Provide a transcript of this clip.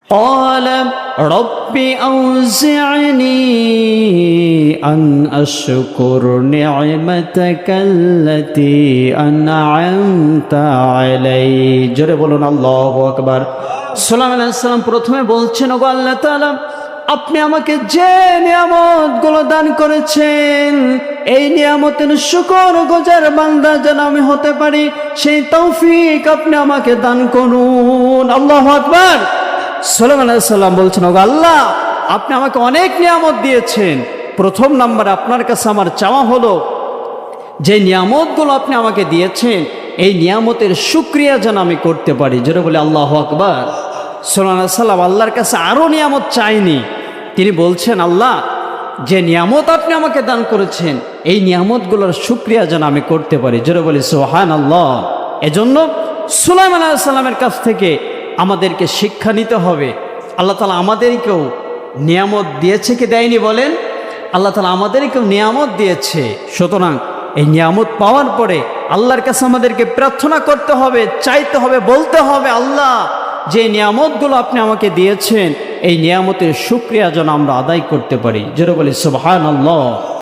قال رب أوزعني أن أشكر نعمتك التي أنعمت علي জোরে বলুন আল্লাহু আকবার। সুলাইমান আলাইহিস সালাম প্রথমে বলছেন, ওগো আল্লাহ তাআলা, আপনি আমাকে যে নিয়ামতগুলো দান করেছেন, এই নিয়ামতের শুকরগুজার বান্দা যেন আমি হতে পারি, সেই তৌফিক আপনি আমাকে দান করুন। আল্লাহু আকবার। সুলাইমান আলাইহিস সালাম বলছেন, ওগো আল্লাহ, আপনি আমাকে অনেক নিয়ামত দিয়েছেন। প্রথম নাম্বার আপনার কাছে আমার চাওয়া হলো, যে নিয়ামতগুলো আপনি আমাকে দিয়েছেন, এই নিয়ামতের শুকরিয়া যেন আমি করতে পারি। জোরে বলে আল্লাহু আকবার। সুলাইমান আলাইহিস সালাম আল্লাহর কাছে আরও নিয়ামত চাইনি, তিনি বলছেন, আল্লাহ, যে নিয়ামত আপনি আমাকে দান করেছেন, এই নিয়ামতগুলোর শুকরিয়া যেন আমি করতে পারি। জোরে বলি সুবহানাল্লাহ। এজন্য সুলাইমান আলাইহিস সালামের কাছ থেকে আমাদেরকে শিক্ষা নিতে হবে। আল্লাহ তাআলা আমাদেরকেও নিয়ামত দিয়েছে কি দেয়নি বলেন? আল্লাহ তাআলা আমাদেরকেও নিয়ামত দিয়েছে। সুতরাং এই নিয়ামত পাওয়ার পরে আল্লাহর কাছে আমাদেরকে প্রার্থনা করতে হবে, চাইতে হবে, বলতে হবে, আল্লাহ, যে নিয়ামতগুলো আপনি আমাকে দিয়েছেন, এই নিয়ামতের শুকরিয়া যেন আমরা আদায় করতে পারি। জোরে বলি সুবহানাল্লাহ।